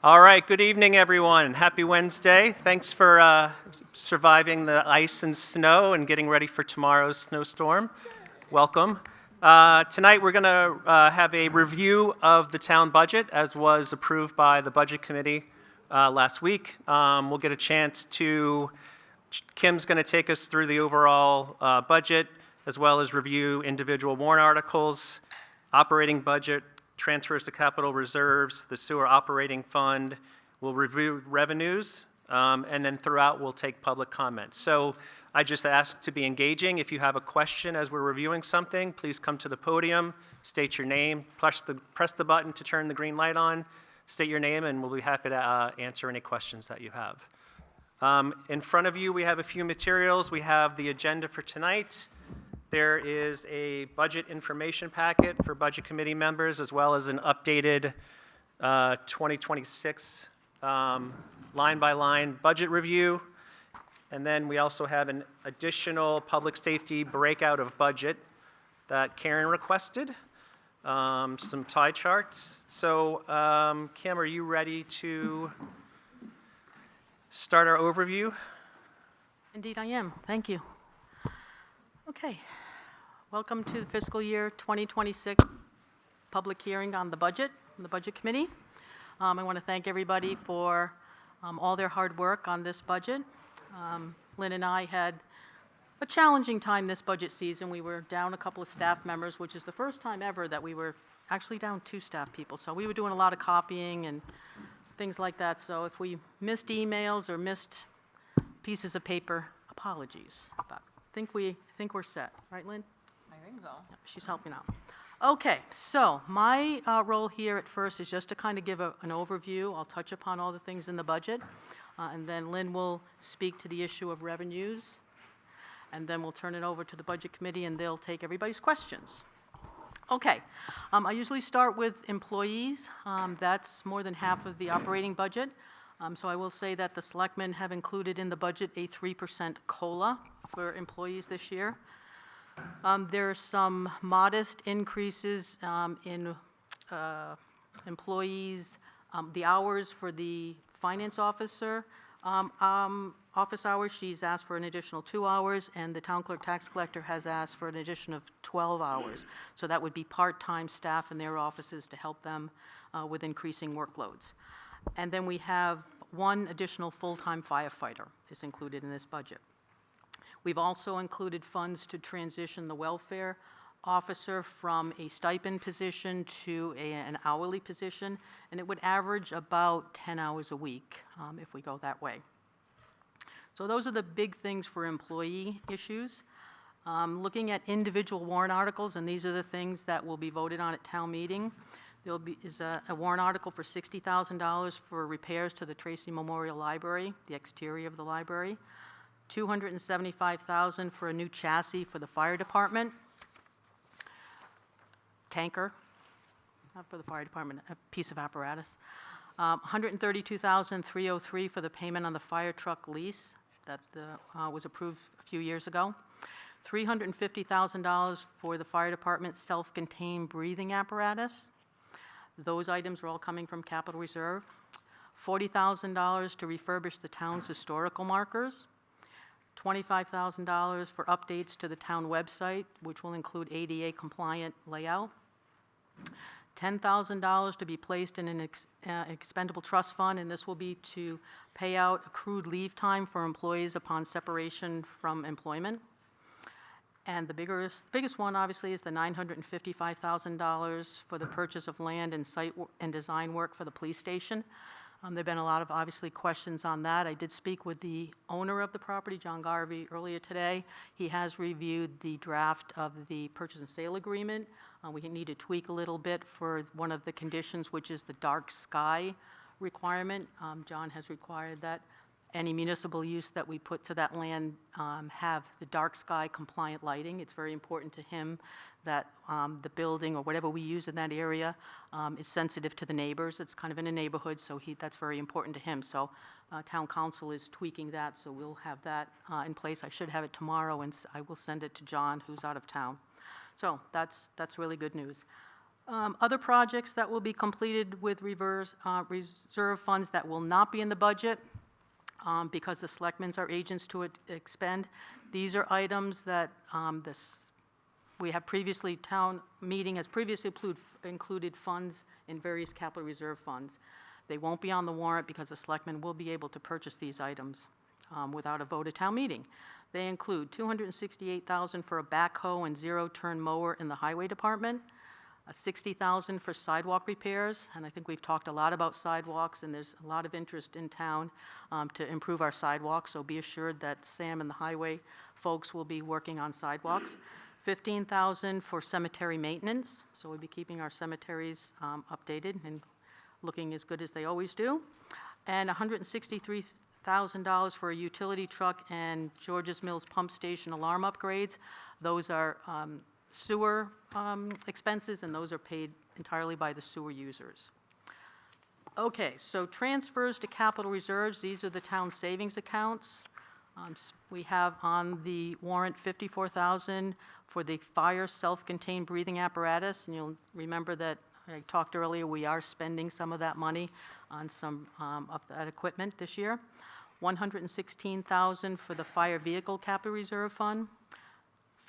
All right, good evening, everyone. Happy Wednesday. Thanks for surviving the ice and snow and getting ready for tomorrow's snowstorm. Welcome. Tonight, we're going to have a review of the town budget, as was approved by the Budget Committee last week. We'll get a chance to, Kim's going to take us through the overall budget, as well as review individual warrant articles, operating budget, transfers to capital reserves, the sewer operating fund. We'll review revenues, and then throughout we'll take public comments. So I just ask to be engaging. If you have a question as we're reviewing something, please come to the podium, state your name, press the button to turn the green light on, state your name, and we'll be happy to answer any questions that you have. In front of you, we have a few materials. We have the agenda for tonight. There is a budget information packet for Budget Committee members, as well as an updated 2026 line-by-line budget review. And then we also have an additional public safety breakout of budget that Karen requested, some pie charts. So, Kim, are you ready to start our overview? Indeed I am. Thank you. Okay. Welcome to the fiscal year 2026 public hearing on the budget, from the Budget Committee. I want to thank everybody for all their hard work on this budget. Lynn and I had a challenging time this budget season. We were down a couple of staff members, which is the first time ever that we were actually down 2 staff people. So we were doing a lot of copying and things like that. So if we missed emails or missed pieces of paper, apologies. But I think we're set. Right, Lynn? I think so. Yep, she's helping out. Okay, so my role here at first is just to kind of give an overview. I'll touch upon all the things in the budget, and then Lynn will speak to the issue of revenues, and then we'll turn it over to the Budget Committee, and they'll take everybody's questions. Okay, I usually start with employees. That's more than half of the operating budget. So I will say that the selectmen have included in the budget a 3% COLA for employees this year. There are some modest increases in employees. The hours for the finance officer, office hours, she's asked for an additional 2 hours, and the town clerk tax collector has asked for an addition of 12 hours. So that would be part-time staff in their offices to help them with increasing workloads. And then we have 1 additional full-time firefighter is included in this budget. We've also included funds to transition the welfare officer from a stipend position to an hourly position, and it would average about 10 hours a week if we go that way. So those are the big things for employee issues. Looking at individual warrant articles, and these are the things that will be voted on at town meeting. There is a warrant article for $60,000 for repairs to the Tracy Memorial Library, the exterior of the library. $275,000 for a new chassis for the fire department. Tanker, not for the fire department, a piece of apparatus. $132,303 for the payment on the fire truck lease that was approved a few years ago. $350,000 for the fire department's self-contained breathing apparatus. Those items are all coming from capital reserve. $40,000 to refurbish the town's historical markers. $25,000 for updates to the town website, which will include ADA compliant layout. $10,000 to be placed in an expendable trust fund, and this will be to pay out accrued leave time for employees upon separation from employment. And the biggest one, obviously, is the $955,000 for the purchase of land and site and design work for the police station. There have been a lot of, obviously, questions on that. I did speak with the owner of the property, John Garvey, earlier today. He has reviewed the draft of the purchase and sale agreement. We need to tweak a little bit for one of the conditions, which is the dark sky requirement. John has required that any municipal use that we put to that land have the dark sky compliant lighting. It's very important to him that the building or whatever we use in that area is sensitive to the neighbors. It's kind of in a neighborhood, so that's very important to him. So town council is tweaking that, so we'll have that in place. I should have it tomorrow, and I will send it to John, who's out of town. So that's really good news. Other projects that will be completed with reserve funds that will not be in the budget, because the selectmen are agents to expend. These are items that we have previously, town meeting has previously included funds in various capital reserve funds. They won't be on the warrant because the selectmen will be able to purchase these items without a vote at town meeting. They include $268,000 for a backhoe and zero-turn mower in the highway department, $60,000 for sidewalk repairs, and I think we've talked a lot about sidewalks, and there's a lot of interest in town to improve our sidewalks, so be assured that Sam and the highway folks will be working on sidewalks. $15,000 for cemetery maintenance, so we'll be keeping our cemeteries updated and looking as good as they always do, and $163,000 for a utility truck and George's Mills pump station alarm upgrades. Those are sewer expenses, and those are paid entirely by the sewer users. Okay, so transfers to capital reserves, these are the town savings accounts. We have on the warrant $54,000 for the fire self-contained breathing apparatus, and you'll remember that I talked earlier, we are spending some of that money on some of that equipment this year. $116,000 for the fire vehicle capital reserve fund,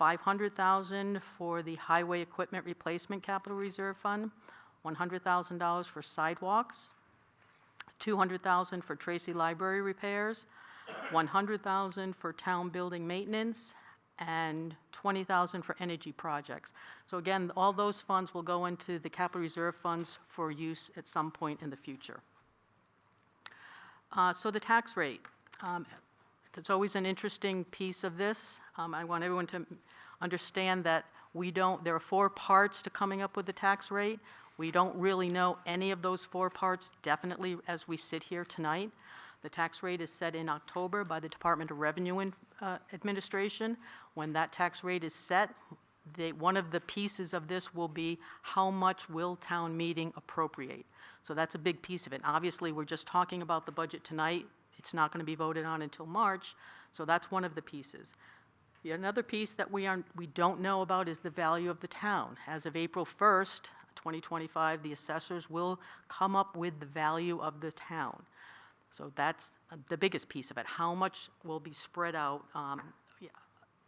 $500,000 for the highway equipment replacement capital reserve fund, $100,000 for sidewalks, $200,000 for Tracy Library repairs, $100,000 for town building maintenance, and $20,000 for energy projects. So again, all those funds will go into the capital reserve funds for use at some point in the future. So the tax rate. It's always an interesting piece of this. I want everyone to understand that there are 4 parts to coming up with the tax rate. We don't really know any of those 4 parts definitely as we sit here tonight. The tax rate is set in October by the Department of Revenue Administration. When that tax rate is set, one of the pieces of this will be how much will town meeting appropriate. So that's a big piece of it. Obviously, we're just talking about the budget tonight. It's not going to be voted on until March, so that's one of the pieces. Another piece that we don't know about is the value of the town. As of April 1st, 2025, the assessors will come up with the value of the town. So that's the biggest piece of it. How much will be spread out?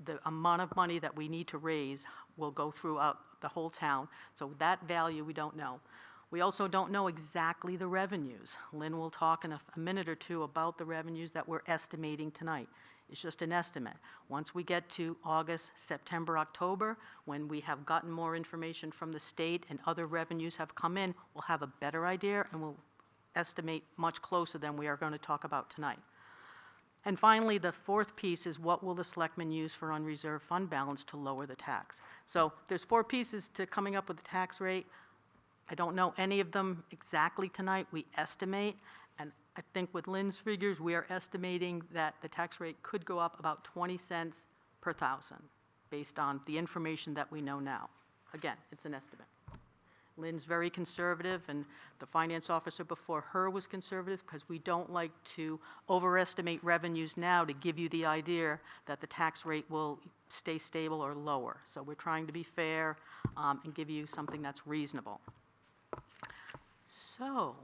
The amount of money that we need to raise will go throughout the whole town. So that value we don't know. We also don't know exactly the revenues. Lynn will talk in a minute or two about the revenues that we're estimating tonight. It's just an estimate. Once we get to August, September, October, when we have gotten more information from the state and other revenues have come in, we'll have a better idea and we'll estimate much closer than we are going to talk about tonight. And finally, the 4th piece is what will the selectmen use for unreserved fund balance to lower the tax. So there's 4 pieces to coming up with the tax rate. I don't know any of them exactly tonight. We estimate, and I think with Lynn's figures, we are estimating that the tax rate could go up about 20 cents per thousand based on the information that we know now. Again, it's an estimate. Lynn's very conservative, and the finance officer before her was conservative because we don't like to overestimate revenues now to give you the idea that the tax rate will stay stable or lower. So we're trying to be fair and give you something that's reasonable. So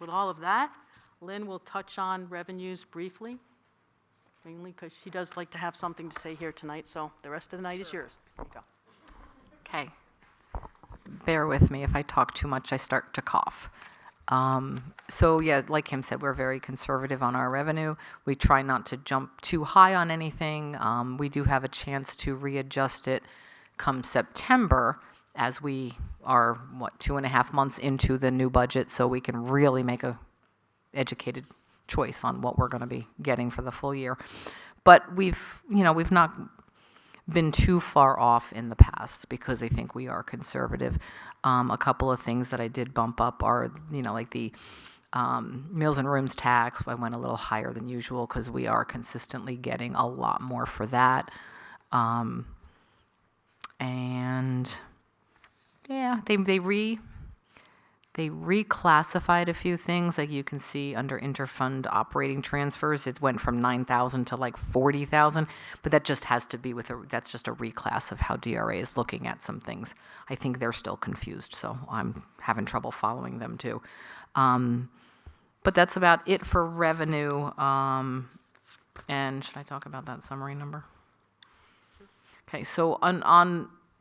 with all of that, Lynn will touch on revenues briefly, mainly because she does like to have something to say here tonight, so the rest of the night is yours. There you go. Okay. Bear with me. If I talk too much, I start to cough. So yeah, like Kim said, we're very conservative on our revenue. We try not to jump too high on anything. We do have a chance to readjust it come September as we are, 2.5 months into the new budget, so we can really make a educated choice on what we're going to be getting for the full year. But we've not been too far off in the past because I think we are conservative. A couple of things that I did bump up are, like the meals and rooms tax. I went a little higher than usual because we are consistently getting a lot more for that. And yeah, They reclassified a few things, like you can see under interfund operating transfers, it went from 9,000 to like 40,000, but that just has to be that's just a reclass of how DRA is looking at some things. I think they're still confused, so I'm having trouble following them too. But that's about it for revenue. And should I talk about that summary number? Okay, so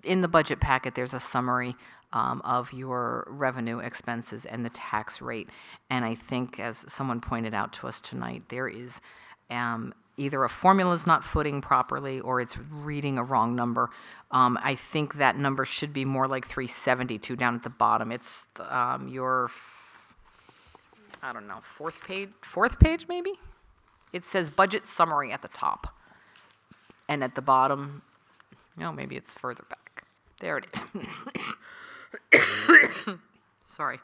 in the budget packet, there's a summary of your revenue, expenses, and the tax rate. And I think, as someone pointed out to us tonight, there is either a formula is not footing properly or it's reading a wrong number. I think that number should be more like 372 down at the bottom. It's your, I don't know, fourth page maybe? It says budget summary at the top. And at the bottom, no, maybe it's further back. There it is. Sorry.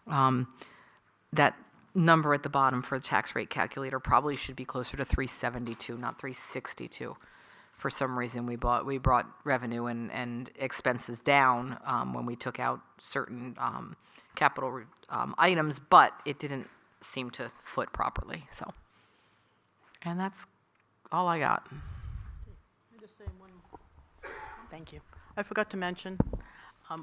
That number at the bottom for the tax rate calculator probably should be closer to 372, not 362. For some reason, we brought revenue and expenses down when we took out certain capital items, but it didn't seem to foot properly. So, and that's all I got. Thank you. I forgot to mention,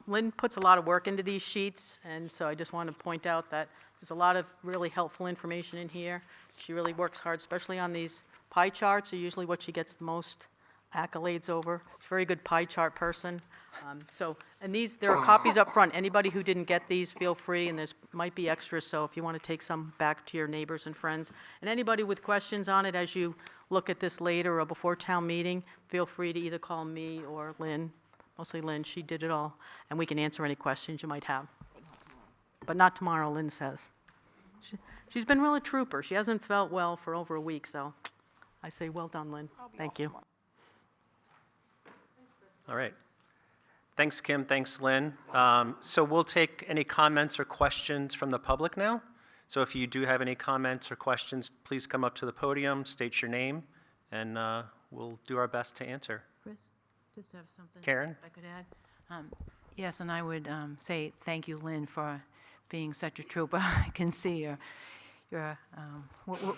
Lynn puts a lot of work into these sheets, and so I just want to point out that there's a lot of really helpful information in here. She really works hard, especially on these pie charts, are usually what she gets the most accolades over. She's a very good pie chart person. And there are copies up front. Anybody who didn't get these, feel free, and there's might be extras, so if you want to take some back to your neighbors and friends. And anybody with questions on it as you look at this later or before town meeting, feel free to either call me or Lynn. Mostly Lynn, she did it all, and we can answer any questions you might have. But not tomorrow, Lynn says. She's been really a trooper. She hasn't felt well for over a week, so I say well done, Lynn. Thank you. All right. Thanks, Kim. Thanks, Lynn. So we'll take any comments or questions from the public now. So if you do have any comments or questions, please come up to the podium, state your name, and we'll do our best to answer. Chris, just have something. Karen? If I could add. Yes, and I would say thank you, Lynn, for being such a trooper. I can see you're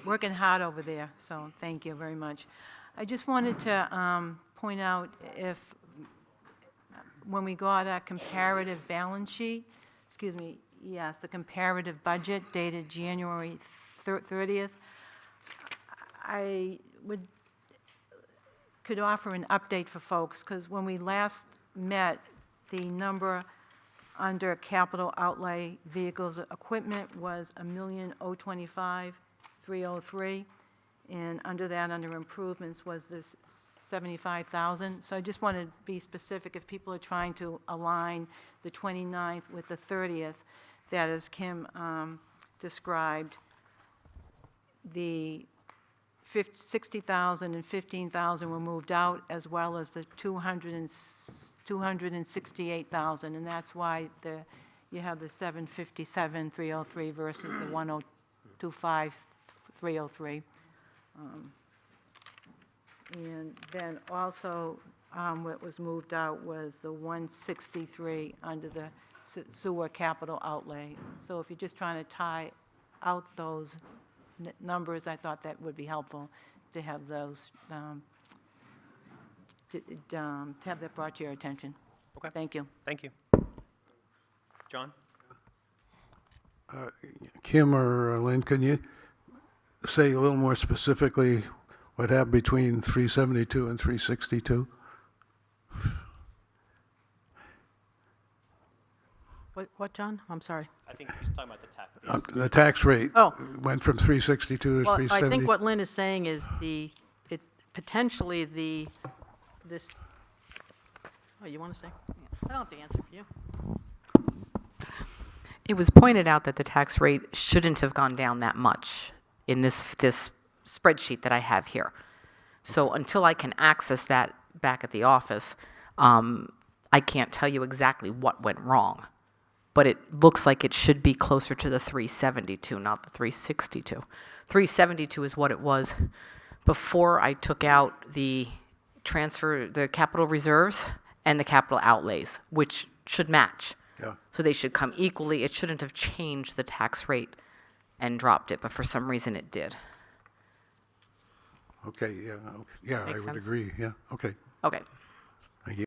working hard over there, so thank you very much. I just wanted to point out when we got a comparative balance sheet, the comparative budget dated January 30th, I could offer an update for folks, because when we last met, the number under capital outlay vehicles equipment was $1,025,303, and under that, under improvements, was this 75,000. So I just want to be specific if people are trying to align the 29th with the 30th, that as Kim described, the 60,000 and 15,000 were moved out, as well as the 268,000, and that's why you have the 757,303 versus the 1,025,303. And then also, what was moved out was the 163 under the sewer capital outlay. So if you're just trying to tie out those numbers, I thought that would be helpful to have those, to have that brought to your attention. Okay. Thank you. Thank you. John? Kim or Lynn, can you say a little more specifically what happened between 372 and 362? What, John? I'm sorry. I think he's talking about the tax. The tax rate Oh. went from 362 to Well, 370. I think what Lynn is saying is potentially this, oh, you want to say? I don't have to answer for you. It was pointed out that the tax rate shouldn't have gone down that much in this spreadsheet that I have here. So until I can access that back at the office, I can't tell you exactly what went wrong. But it looks like it should be closer to the 372, not the 362. 372 is what it was before I took out the capital reserves and the capital outlays, which should match. Yeah. So they should come equally. It shouldn't have changed the tax rate and dropped it, but for some reason it did. Okay, yeah, yeah, I Makes would sense? agree, yeah, okay. Okay. Thank you.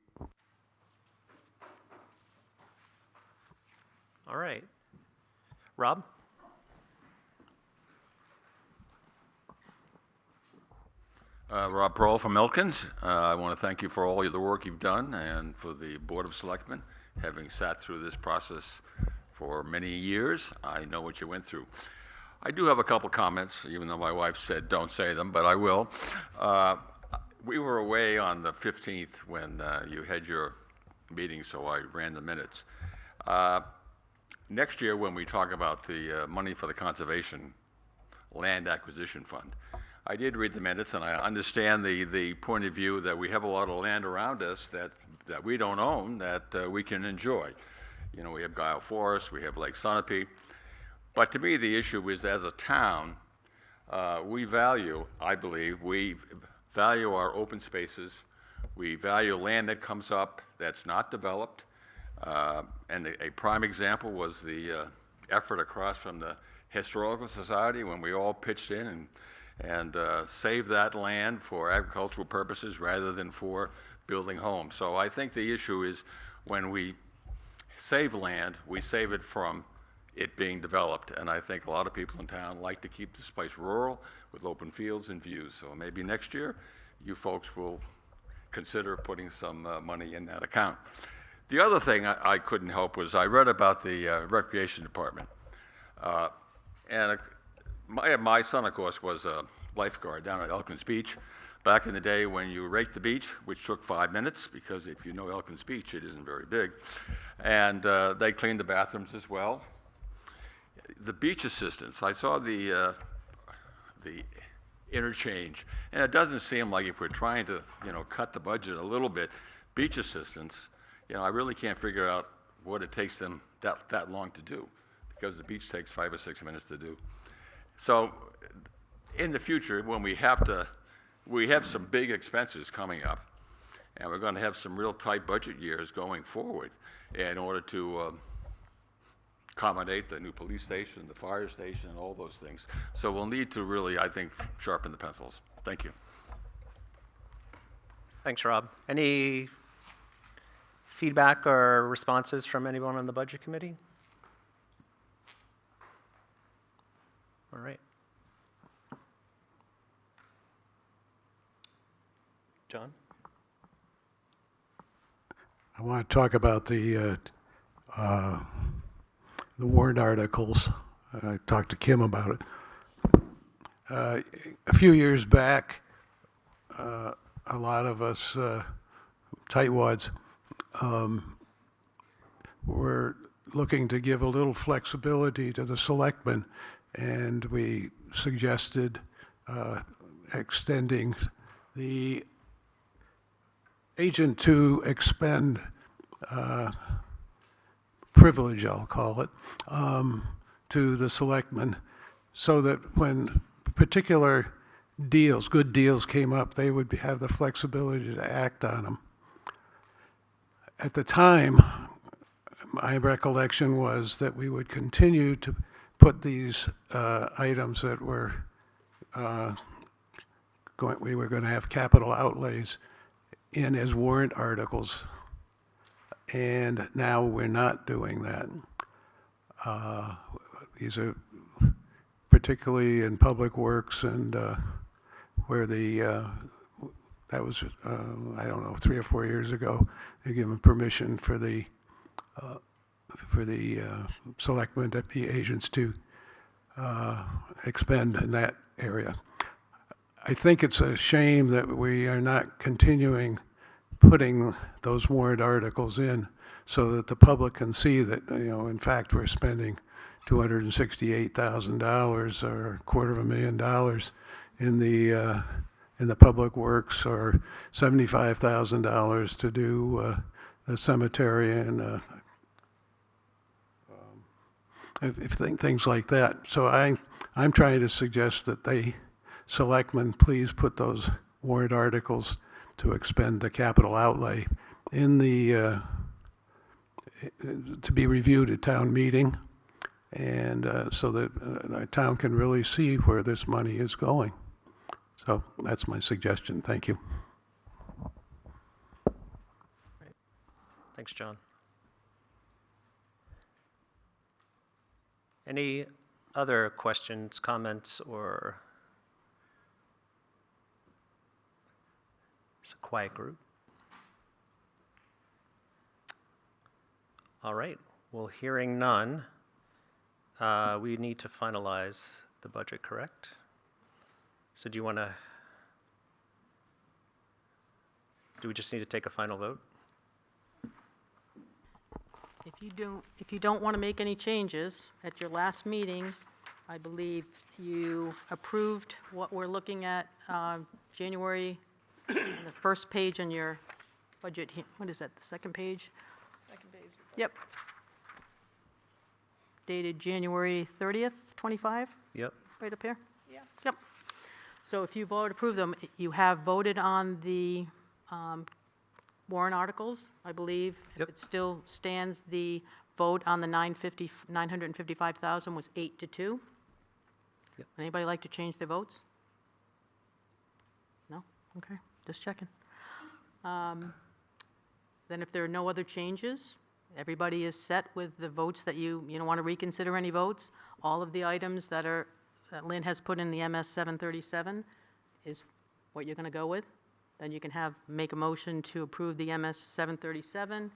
All right. Rob? Rob Pearl from Elkins. I want to thank you for all of the work you've done and for the Board of Selectmen, having sat through this process for many years. I know what you went through. I do have a couple comments, even though my wife said don't say them, but I will. We were away on the 15th when you had your meeting, so I ran the minutes. Next year, when we talk about the money for the Conservation Land Acquisition Fund, I did read the minutes, and I understand the point of view that we have a lot of land around us that we don't own that we can enjoy. You know, we have Guile Forest, we have Lake Sunapee. But to me, the issue is, as a town, we value, I believe, we value our open spaces. We value land that comes up that's not developed. And a prime example was the effort across from the Historical Society when we all pitched in and saved that land for agricultural purposes rather than for building homes. So I think the issue is, when we save land, we save it from it being developed. And I think a lot of people in town like to keep this place rural with open fields and views. So maybe next year, you folks will consider putting some money in that account. The other thing I couldn't help was I read about the Recreation Department. My son, of course, was a lifeguard down at Elkins Beach back in the day when you raked the beach, which took 5 minutes, because if you know Elkins Beach, it isn't very big. And they cleaned the bathrooms as well. The beach assistants, I saw the interchange, and it doesn't seem like, if we're trying to, cut the budget a little bit, beach assistants, I really can't figure out what it takes them that long to do, because the beach takes 5 or 6 minutes to do. So in the future, when we have some big expenses coming up, and we're going to have some real tight budget years going forward in order to accommodate the new police station, the fire station, and all those things. So we'll need to really, I think, sharpen the pencils. Thank you. Thanks, Rob. Any feedback or responses from anyone on the Budget Committee? All right. John? I want to talk about the warrant articles. I talked to Kim about it. A few years back, a lot of us tightwads were looking to give a little flexibility to the selectmen, and we suggested extending the agent to expend privilege, I'll call it, to the selectmen, so that when particular deals, good deals came up, they would have the flexibility to act on them. At the time, my recollection was that we would continue to put these items that were we were going to have capital outlays in as warrant articles, and now we're not doing that. These are particularly in public works, and where that was, I don't know, 3 or 4 years ago, they given permission for the selectmen, deputy agents to expend in that area. I think it's a shame that we are not continuing putting those warrant articles in, so that the public can see that, in fact, we're spending $268,000 or $250,000 in the public works, or $75,000 to do the cemetery and things like that. So I'm trying to suggest that selectmen please put those warrant articles to expend the capital outlay in the to be reviewed at town meeting, and so that our town can really see where this money is going. So that's my suggestion. Thank you. Thanks, John. Any other questions, comments, or it's a quiet group? All right. Well, hearing none, we need to finalize the budget, correct? So do we just need to take a final vote? If you don't want to make any changes, at your last meeting, I believe you approved what we're looking at, January, on the first page on your budget, what is that, the second page? Second page. Yep. Dated January 30th, 25, Yep. right up here? Yeah. Yep. So if you've already approved them, you have voted on the warrant articles, I believe. Yep. If it still stands, the vote on the 955,000 was 8-2. Yep. Anybody like to change their votes? No? Okay, just checking. Then if there are no other changes, everybody is set with the votes that you don't want to reconsider any votes. All of the items that Lynn has put in the MS 737 is what you're going to go with. Then you can make a motion to approve the MS 737,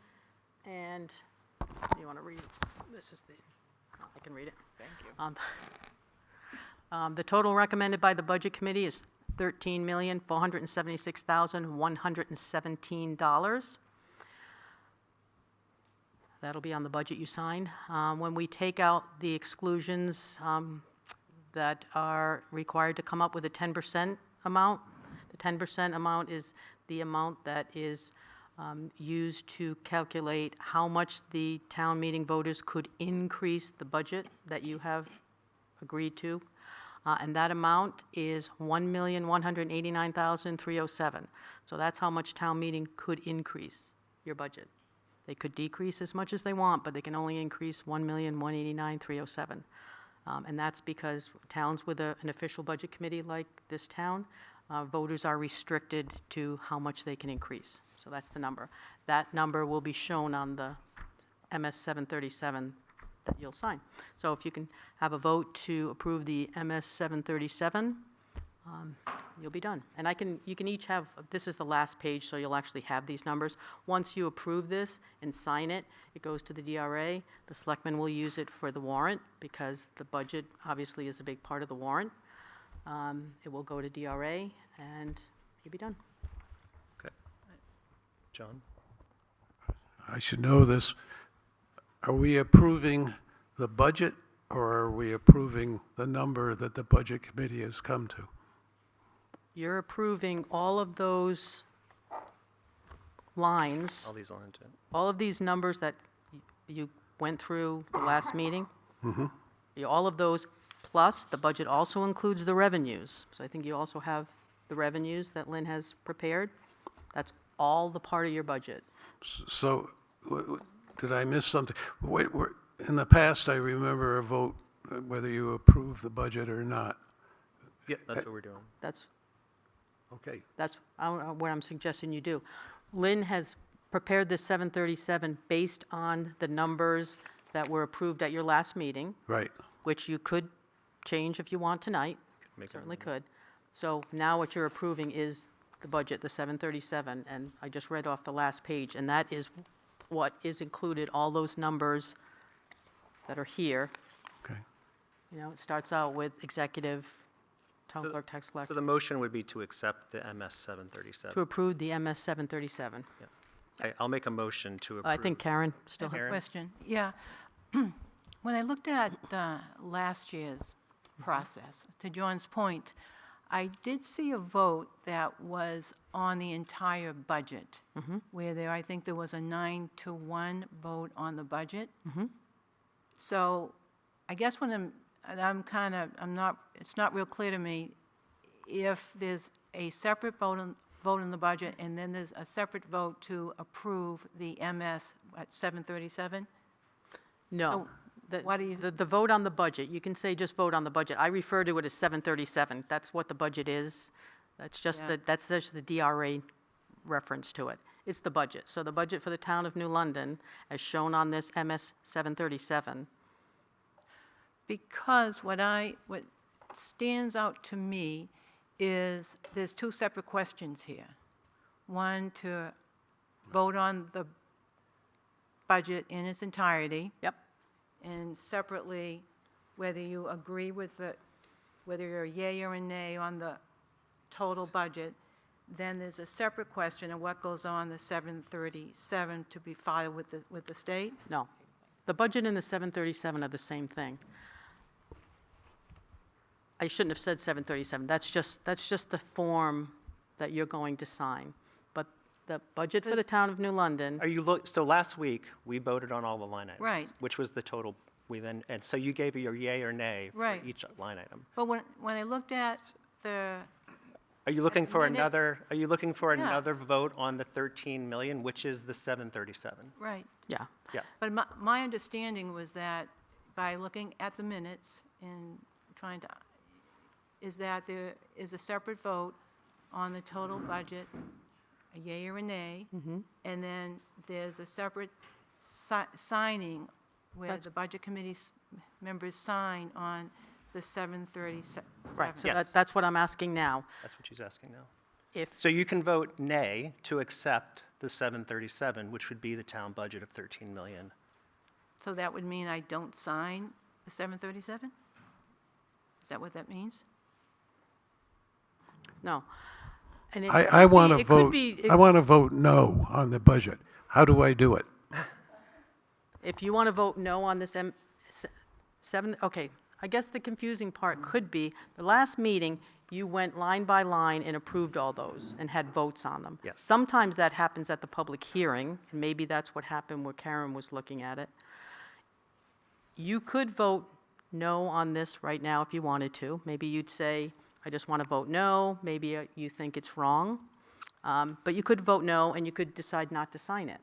and you want to read, this is I can read it. Thank you. The total recommended by the Budget Committee is $13,476,117. That'll be on the budget you sign. When we take out the exclusions that are required to come up with a 10% amount, the 10% amount is the amount that is used to calculate how much the town meeting voters could increase the budget that you have agreed to. And that amount is $1,189,307. So that's how much town meeting could increase your budget. They could decrease as much as they want, but they can only increase $1,189,307. And that's because towns with an official budget committee like this town, voters are restricted to how much they can increase. So that's the number. That number will be shown on the MS 737 that you'll sign. So if you can have a vote to approve the MS 737, you'll be done. And you can each have, this is the last page, so you'll actually have these numbers. Once you approve this and sign it, it goes to the DRA. The selectmen will use it for the warrant, because the budget obviously is a big part of the warrant. It will go to DRA, and you'll be done. Okay. John? I should know this. Are we approving the budget, or are we approving the number that the Budget Committee has come to? You're approving all of those lines, All these lines, yeah. all of these numbers that you went through the last meeting. All of those, plus the budget also includes the revenues. So I think you also have the revenues that Lynn has prepared. That's all the part of your budget. So, did I miss something? In the past, I remember a vote whether you approve the budget or not. Yeah, that's what we're doing. That's Okay. what I'm suggesting you do. Lynn has prepared this 737 based on the numbers that were approved at your last meeting, Right. which you could change if you want tonight. Make a Certainly could. So now what you're approving is the budget, the 737, and I just read off the last page, and that is what is included, all those numbers that are here. Okay. It starts out with executive, town So- clerk, tax So collector, the motion would be to accept the MS 737. to approve the MS 737. I'll make a motion to approve. I think Karen still has. Karen? Question, yeah. When I looked at last year's process, to John's point, I did see a vote that was on the entire budget, where I think there was a 9-1 vote on the budget. So I guess it's not real clear to me if there's a separate vote vote on the budget, and then there's a separate vote to approve the MS at 737? No. The- why do you- The vote on the budget, you can say just vote on the budget. I refer to it as 737. That's what the budget is. That's just Yeah. that's just the DRA reference to it. It's the budget. So the budget for the town of New London, as shown on this MS 737. Because what stands out to me is there's two separate questions here. One, to vote on the budget in its entirety, Yep. and separately, whether you agree with whether you're a yay or a nay on the total budget. Then there's a separate question of what goes on the 737 to be filed with the state. No. The budget and the 737 are the same thing. I shouldn't have said 737. That's just the form that you're going to sign. But the budget for the town of New London, So last week, we voted on all the line items. Right. Which was the total, and so you gave your yay or nay for Right. each line item. But when I looked at the, Are you looking for minutes- Yeah. another vote on the 13 million, which is the 737? right, yeah. Yeah. but my understanding was that by looking at the minutes and trying to, is that there is a separate vote on the total budget, a yay or a nay, and then there's a separate signing where That's- the budget committee members sign on the 737. Right, so Yes. that's what I'm asking now. That's what she's asking now. If, So you can vote nay to accept the 737, which would be the town budget of 13 million. So that would mean I don't sign the 737? Is that what that means? no. And it I could want be- to it could vote, be- I want to vote no on the budget. How do I do it? If you want to vote no on this okay, I guess the confusing part could be, the last meeting, you went line by line and approved all those and had votes on them. Yes. Sometimes that happens at the public hearing, and maybe that's what happened where Karen was looking at it. You could vote no on this right now if you wanted to. Maybe you'd say, I just want to vote no, maybe you think it's wrong. But you could vote no, and you could decide not to sign it.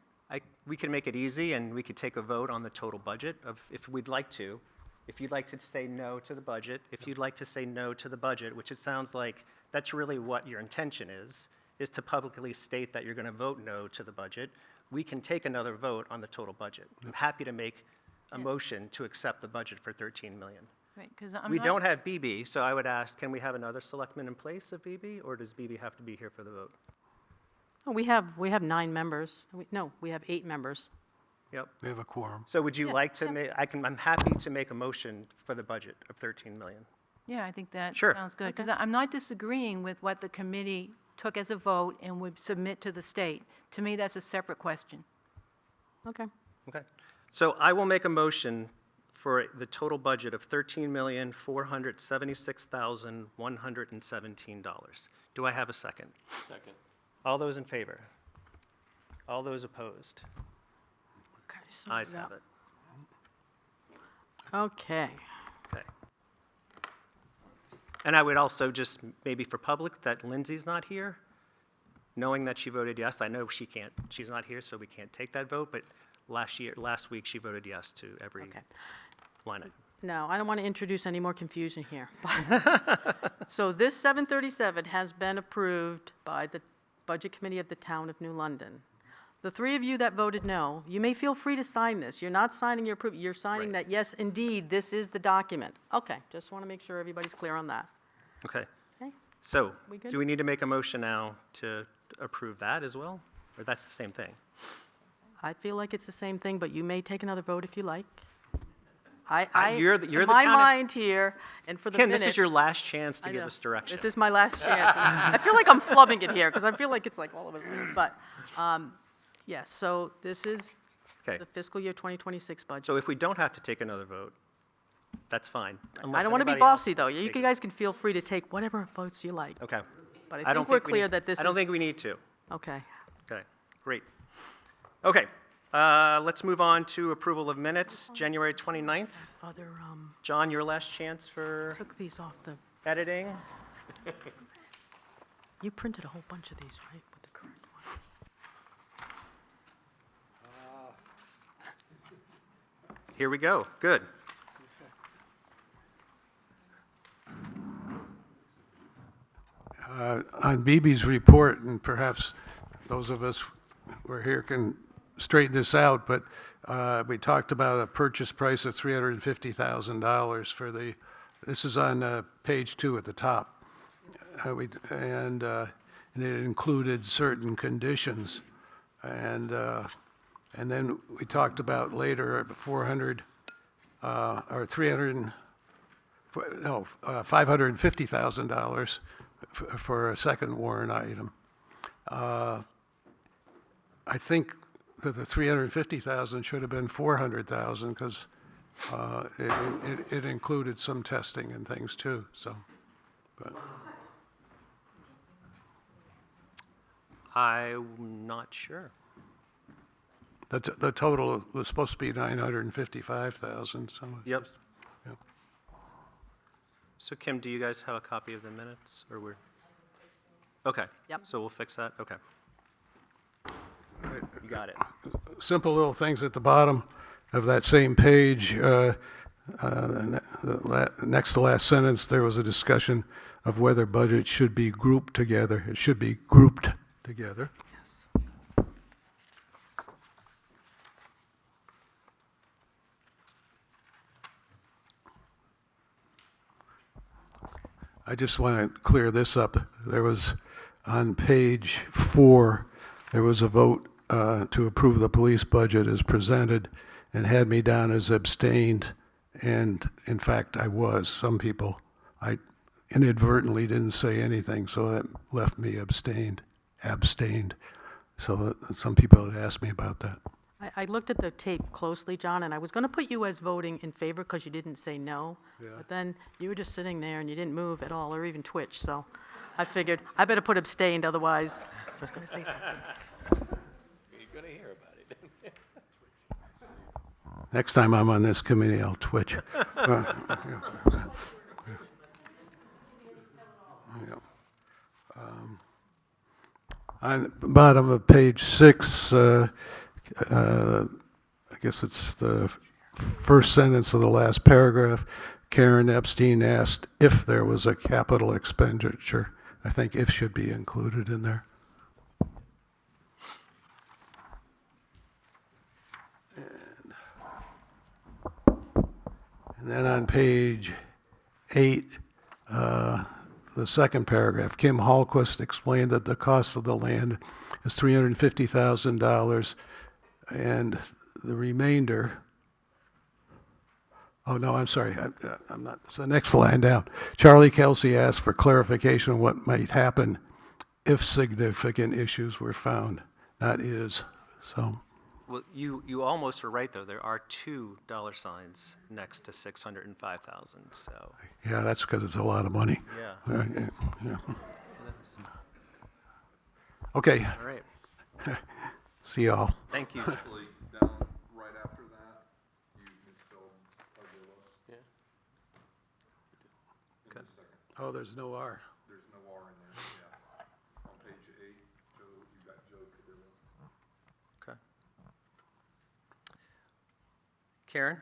We could make it easy, and we could take a vote on the total budget if we'd like to. If you'd like to say no to the budget, if you'd like to say no to the budget, which it sounds like that's really what your intention is to publicly state that you're going to vote no to the budget, we can take another vote on the total budget. I'm happy to make a motion to accept the budget for 13 million. Right, because I'm We not- don't have BB, so I would ask, can we have another selectman in place of BB, or does BB have to be here for the vote? Oh, we have 9 members. No, we have 8 members. Yep. We have a quorum. So would you Yeah, like to make, I'm happy to make a motion for the budget of 13 million. Yeah, I think that Sure. sounds good, because I'm not disagreeing with what the committee took as a vote and would submit to the state. To me, that's a separate question. Okay. Okay. So I will make a motion for the total budget of $13,476,117. Do I have a second? Second. All those in favor? All those opposed? Okay. so Ayes now- have it. Okay. Okay. And I would also just, maybe for public, that Lindsay's not here, knowing that she voted yes. I know she's not here, so we can't take that vote, but last week, she voted yes to every Okay. line item. Now, I don't want to introduce any more confusion here. So this 737 has been approved by the Budget Committee of the Town of New London. The 3 of you that voted no, you may feel free to sign this. You're not signing your approval, you're signing Right. that, yes, indeed, this is the document. Okay, just want to make sure everybody's clear on that. Okay. Okay? So, We good? do we need to make a motion now to approve that as well? Or that's the same thing? I feel like it's the same thing, but you may take another vote if you like. You're the in my town- mind here, and for the Kim, minutes. this is your last chance to I give know. us direction. This is my last chance. I feel like I'm flubbing it here, because I feel like it's like all of us, but, yes, so this is Okay. the fiscal year 2026 budget. So if we don't have to take another vote, that's fine. I don't want to be bossy, though. You guys can feel free to take whatever votes you like. Okay. But I don't think we're we clear need- that this I don't is- think we need to. Okay. Okay, great. Okay, let's move on to approval of minutes, January 29th. Other, John, your last chance for took these off the, editing. You printed a whole bunch of these, right, with the correct one? Here we go. Good. On BB's report, and perhaps those of us who are here can straighten this out, but we talked about a purchase price of $350,000 for the, this is on page 2 at the top. And it included certain conditions. And then we talked about later 400, or 300, no, $550,000 for a second warrant item. I think that the 350,000 should have been 400,000 because it included some testing and things too, so. But I'm not sure. the total was supposed to be 955,000, so. Yep. Yep. So Kim, do you guys have a copy of the minutes, or we're? Okay. Yep. So we'll fix that, okay. You got it. Simple little things at the bottom of that same page. Next to last sentence, there was a discussion of whether budgets should be grouped together. It should be grouped together. I just want to clear this up. There was, on page 4, there was a vote to approve the police budget as presented and had me down as abstained. And in fact, I was. Some people, I inadvertently didn't say anything, so that left me abstained. So some people had asked me about that. I looked at the tape closely, John, and I was going to put you as voting in favor because you didn't say no. Yeah. But then you were just sitting there and you didn't move at all or even twitch, so I figured I better put abstained, otherwise I was going to say something. Next time I'm on this committee, I'll twitch. On the bottom of page 6, I guess it's the first sentence of the last paragraph, Karen Epstein asked if there was a capital expenditure. I think if should be included in there. And then on page 8, the second paragraph, Kim Hallquist explained that the cost of the land is $350,000, and the remainder, oh no, I'm sorry, I'm not, it's the next line down. Charlie Kelsey asked for clarification on what might happen if significant issues were found, not is, so. Well, you almost were right, though. There are $2 next to 605,000, so. Yeah, that's because it's a lot of money. Yeah. Yeah. Okay, All right. see y'all. Thank you. Actually, down right after that, you can still plug your list. Yeah. In the second, Oh, there's no R. there's no R in there, yeah. On page 8, Joe, you got Joe Cadillo. Okay. Karen?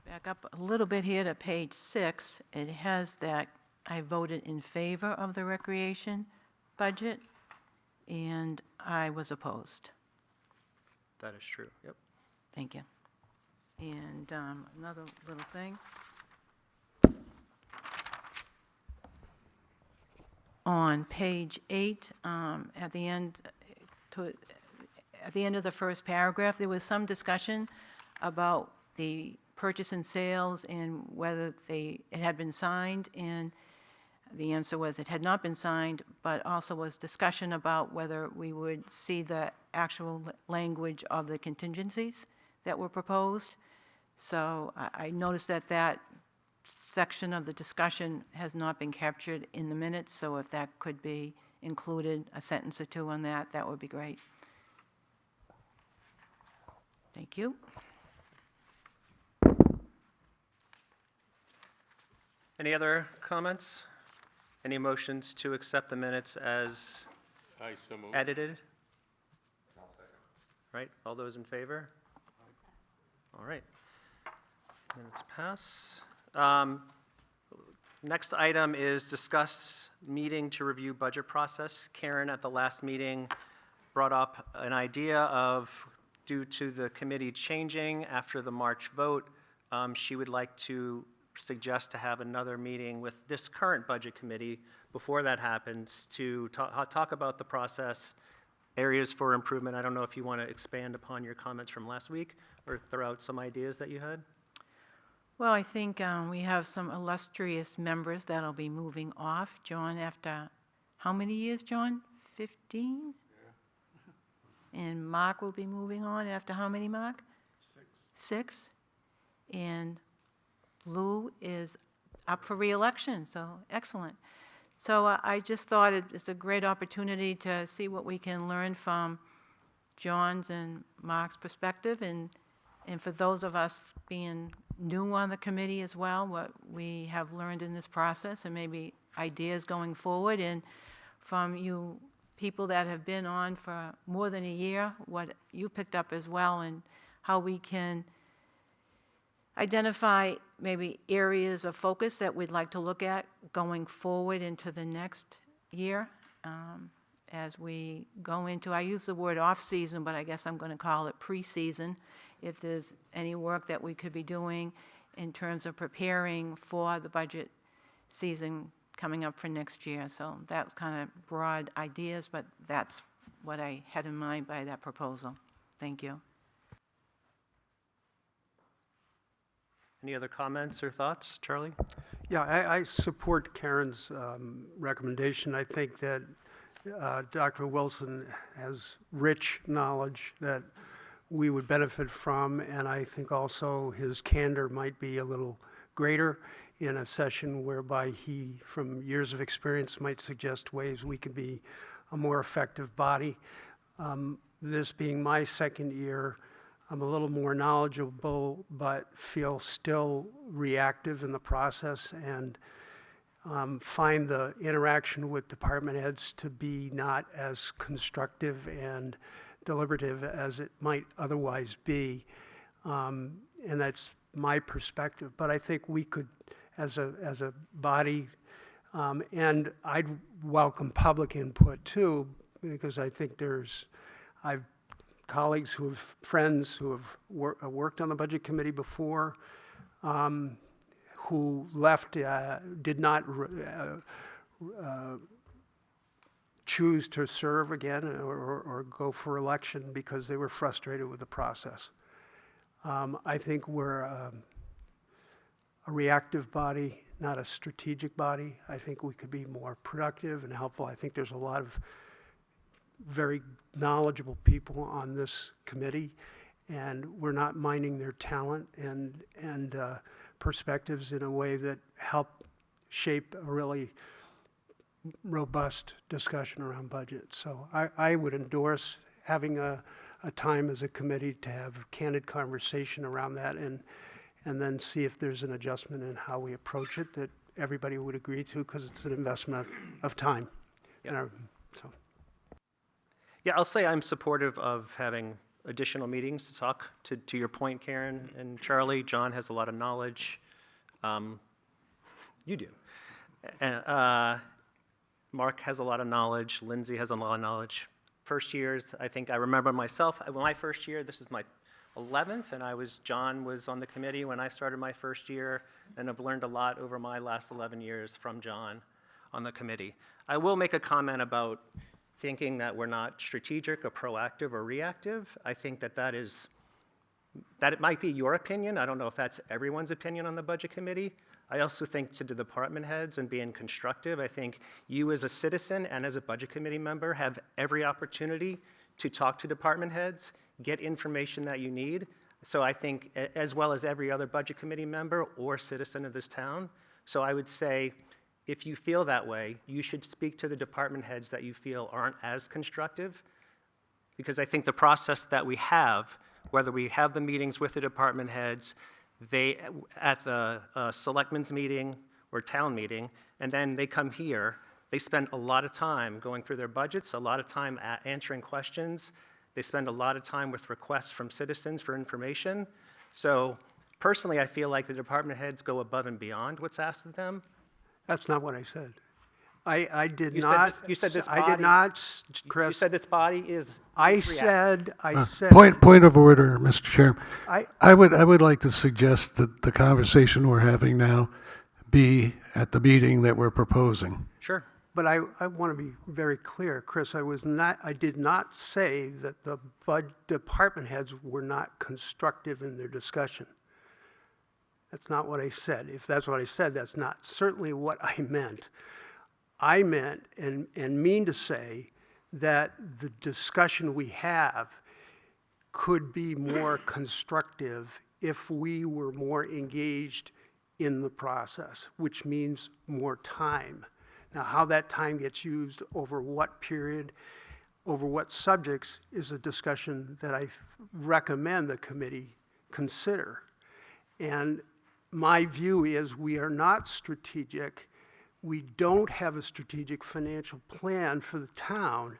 Back up a little bit here to page 6, it has that I voted in favor of the recreation budget, and I was opposed. That is true, yep. Thank you. And another little thing. On page 8, at the end of the first paragraph, there was some discussion about the purchase and sales and whether it had been signed, and the answer was it had not been signed, but also was discussion about whether we would see the actual language of the contingencies that were proposed. So I noticed that section of the discussion has not been captured in the minutes, so if that could be included, a sentence or two on that, that would be great. Thank you. Any other comments? Any motions to accept the minutes as I so moved. edited? Right, all those in favor? All right. Minutes pass. Next item is discuss meeting to review budget process. Karen, at the last meeting, brought up an idea of, due to the committee changing after the March vote, she would like to suggest to have another meeting with this current budget committee before that happens to talk about the process, areas for improvement. I don't know if you want to expand upon your comments from last week or throw out some ideas that you had. Well, I think we have some illustrious members that'll be moving off. John, after how many years, John? 15? And Mark will be moving on after how many, Mark? 6. And Lou is up for reelection, so excellent. So I just thought it's a great opportunity to see what we can learn from John's and Mark's perspective, and for those of us being new on the committee as well, what we have learned in this process and maybe ideas going forward, and from you people that have been on for more than a year, what you picked up as well, and how we can identify maybe areas of focus that we'd like to look at going forward into the next year. As we go into, I use the word off-season, but I guess I'm going to call it pre-season, if there's any work that we could be doing in terms of preparing for the budget season coming up for next year. So that's kind of broad ideas, but that's what I had in mind by that proposal. Thank you. Any other comments or thoughts, Charlie? Yeah, I support Karen's recommendation. I think that Dr. Wilson has rich knowledge that we would benefit from, and I think also his candor might be a little greater in a session whereby he, from years of experience, might suggest ways we could be a more effective body. This being my second year, I'm a little more knowledgeable, but feel still reactive in the process, and find the interaction with department heads to be not as constructive and deliberative as it might otherwise be. And that's my perspective. But I think we could, as a body, and I'd welcome public input too, because I think I've colleagues friends who have worked on the budget committee before, who left, did not choose to serve again or go for election because they were frustrated with the process. I think we're a reactive body, not a strategic body. I think we could be more productive and helpful. I think there's a lot of very knowledgeable people on this committee, and we're not mining their talent and perspectives in a way that help shape a really robust discussion around budget. So I would endorse having a time as a committee to have candid conversation around that, and then see if there's an adjustment in how we approach it that everybody would agree to, because it's an investment of time. Yep. So. Yeah, I'll say I'm supportive of having additional meetings to talk. To your point, Karen and Charlie, John has a lot of knowledge. You do. Mark has a lot of knowledge. Lindsay has a lot of knowledge. First years, I think I remember myself, my first year, this is my 11th, and John was on the committee when I started my first year, and I've learned a lot over my last 11 years from John on the committee. I will make a comment about thinking that we're not strategic or proactive or reactive. I think that it might be your opinion. I don't know if that's everyone's opinion on the budget committee. I also think to the department heads and being constructive, I think you as a citizen and as a budget committee member have every opportunity to talk to department heads, get information that you need. So I think, as well as every other budget committee member or citizen of this town. So I would say, if you feel that way, you should speak to the department heads that you feel aren't as constructive, because I think the process that we have, whether we have the meetings with the department heads, at the selectmen's meeting or town meeting, and then they come here. They spend a lot of time going through their budgets, a lot of time answering questions. They spend a lot of time with requests from citizens for information. So personally, I feel like the department heads go above and beyond what's asked of them. That's not what I said. I did You said not. this- you said this I did body- not, You Chris. said this body is. I reactive. said. Point of order, Mr. Chairman. I- I would like to suggest that the conversation we're having now be at the meeting that we're proposing. Sure. But I want to be very clear, Chris, I did not say that the department heads were not constructive in their discussion. That's not what I said. If that's what I said, that's not certainly what I meant. I meant and mean to say that the discussion we have could be more constructive if we were more engaged in the process, which means more time. Now, how that time gets used, over what period, over what subjects, is a discussion that I recommend the committee consider. And my view is we are not strategic. We don't have a strategic financial plan for the town.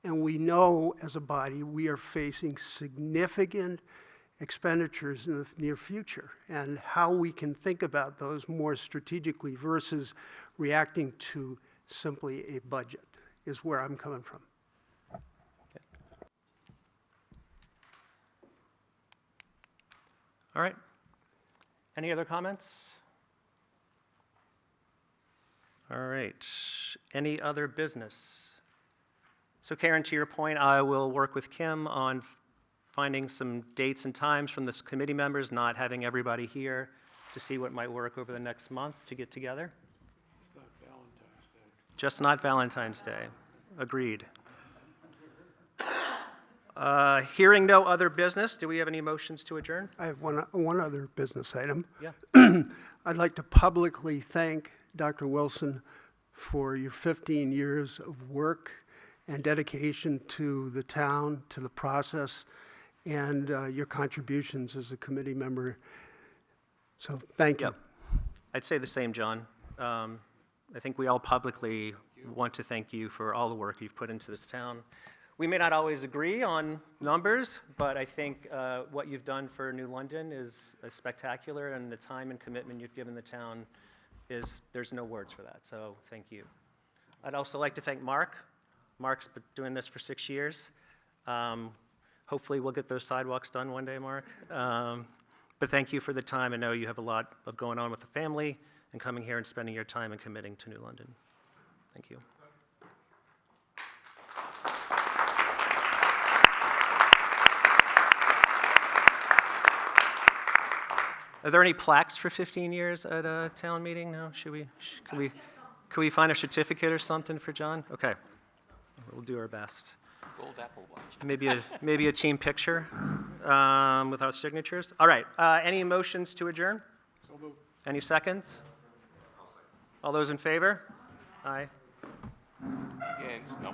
And we know as a body we are facing significant expenditures in the near future. And how we can think about those more strategically versus reacting to simply a budget is where I'm coming from. All right. Any other comments? All right. Any other business? So Karen, to your point, I will work with Kim on finding some dates and times from this committee members, not having everybody here, to see what might work over the next month to get together. Just not Valentine's Day. Agreed. Hearing no other business, do we have any motions to adjourn? I have one other business item. Yeah. I'd like to publicly thank Dr. Wilson for your 15 years of work and dedication to the town, to the process, and your contributions as a committee member. So thank you. Yep. I'd say the same, John. I think we all publicly want to thank you for all the work you've put into this town. We may not always agree on numbers, but I think what you've done for New London is spectacular, and the time and commitment you've given the town there's no words for that, so thank you. I'd also like to thank Mark. Mark's been doing this for 6 years. Hopefully we'll get those sidewalks done one day, Mark. But thank you for the time. I know you have a lot of going on with the family and coming here and spending your time and committing to New London. Thank you. Are there any plaques for 15 years at a town meeting? No? Could we find a certificate or something for John? Okay. We'll do our best. Gold Apple Watch. Maybe a team picture with our signatures. All right. Any motions to adjourn? So moved. Any seconds? All those in favor? Aye. Yeah, no.